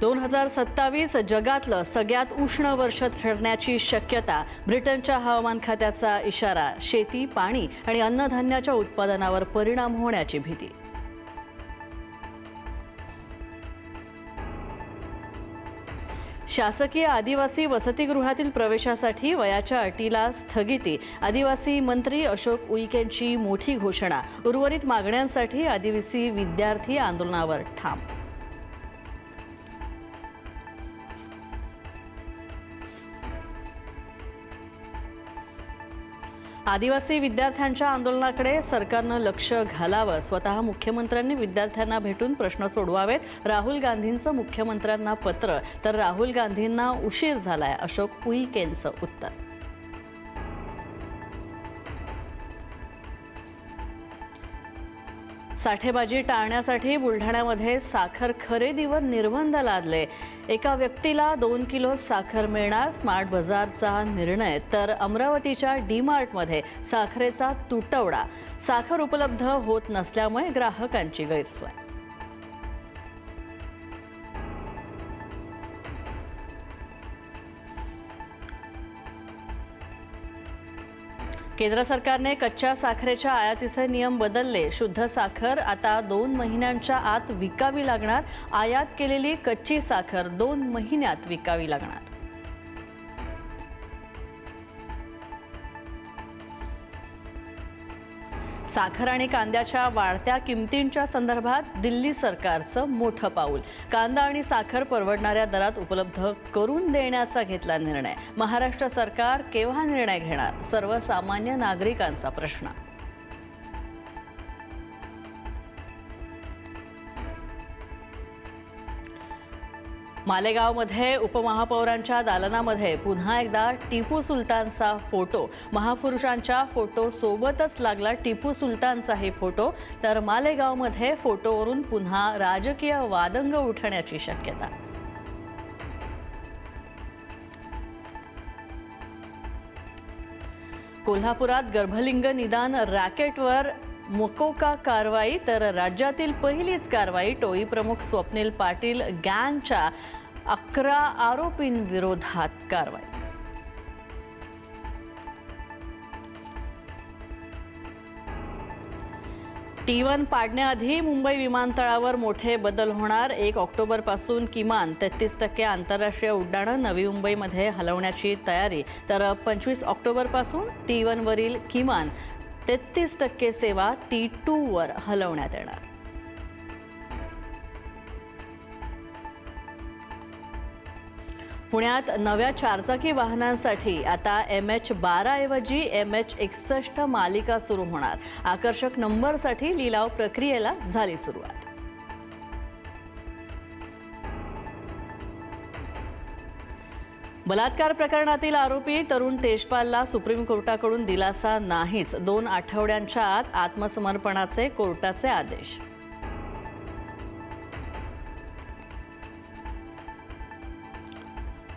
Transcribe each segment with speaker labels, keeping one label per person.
Speaker 1: 2027 जगातलं सगळ्यात उष्ण वर्ष ठरण्याची शक्यता. ब्रिटनच्या हवामान खात्याचा इशारा. शेती, पाणी आणि अन्नधान्याच्या उत्पादनावर परिणाम होण्याची भीती. शासकीय आदिवासी वसतिगृहातील प्रवेशासाठी वयाच्या अटीला स्थगिती. आदिवासी मंत्री अशोक उईकेंची मोठी घोषणा. उर्वरित मागण्यांसाठी आदिवासी विद्यार्थी आंदोलनावर ठाम. आदिवासी विद्यार्थ्यांच्या आंदोलनाकडे सरकारनं लक्ष घालावं. स्वतः मुख्यमंत्र्यांनी विद्यार्थ्यांना भेटून प्रश्न सोडवावेत. राहुल गांधींचं मुख्यमंत्र्यांना पत्र. तर राहुल गांधींना उशीर झालाय, अशोक उईकेंचं उत्तर. साठेबाजी टाळण्यासाठी बुलढाण्यामध्ये साखर खरेदीवर निर्बंध लादले. एका व्यक्तीला 2 किलो साखर मिळणार. स्मार्ट बाजारचा निर्णय. तर अमरावतीच्या डी-मार्टमध्ये साखरेचा तुटवडा. साखर उपलब्ध होत नसल्यामुळे ग्राहकांची गैरसोय. केंद्र सरकारने कच्च्या साखरेच्या आयातीचे नियम बदलले. शुद्ध साखर आता 2 महिन्यांच्या आत विकावी लागणार. आयात केलेली कच्ची साखर 2 महिन्यात विकावी लागणार. साखर आणि कांद्याच्या वाढत्या किमतींच्या संदर्भात दिल्ली सरकारचं मोठं पाऊल. कांदा आणि साखर परवडणाऱ्या दरात उपलब्ध करून देण्याचा घेतला निर्णय. महाराष्ट्र सरकार केव्हा निर्णय घेणार? सर्वसामान्य नागरिकांचा प्रश्न. मालेगावमध्ये उपमहापौरांच्या दालनामध्ये पुन्हा एकदा टिपू सुलतानचा फोटो. महापुरुषांच्या फोटो सोबतच लागला टिपू चाही फोटो. तर मालेगावमध्ये फोटोवरून पुन्हा राजकीय वादंग उठण्याची शक्यता. कोल्हापुरात गर्भलिंग निदान रॅकेटवर मोकोका कारवाई. तर राज्यातील पहिलीच कारवाई. टोळी प्रमुख स्वप्नील पाटील गँगच्या 11 आरोपींविरोधात कारवाई. T1 पाडण्याआधी मुंबई विमानतळावर मोठे बदल होणार. 1 ऑक्टोबरपासून किमान 33% आंतरराष्ट्रीय उड्डाणं नवी मुंबईमध्ये हलवण्याची तयारी. तर 25 ऑक्टोबरपासून T1 वरील किमान 33% सेवा T2 वर हलवण्यात येणार. पुण्यात नव्या 4चाकी वाहनांसाठी आता MH12 ऐवजी MH61 मालिका सुरू होणार. आकर्षक नंबरसाठी लिलाव प्रक्रियेला झाली सुरुवात. बलात्कार प्रकरणातील आरोपी तरुण तेजपालला सुप्रीम कोर्टाकडून दिलासा नाहीच. 2 आठवड्यांच्या आत आत्मसमर्पणाचे कोर्टाचे आदेश.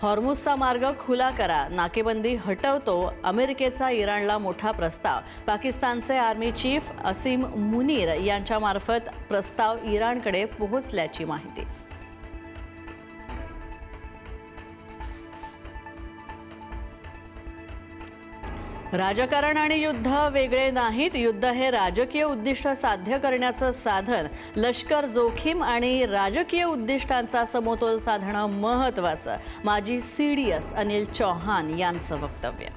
Speaker 1: हॉर्मुझचा मार्ग खुला करा. नाकेबंदी हटवतो. अमेरिकेचा इराणला मोठा प्रस्ताव. पाकिस्तानचे आर्मी चीफ असीम मुनीर यांच्यामार्फत प्रस्ताव इराणकडे पोहोचल्याची माहिती. राजकारण आणि युद्ध वेगळे नाहीत. युद्ध हे राजकीय उद्दिष्ट साध्य करण्याचं साधन. लष्कर जोखीम आणि राजकीय उद्दिष्टांचा समतोल साधणं महत्त्वाचं. माजी CDS अनिल चौहान यांचं वक्तव्य.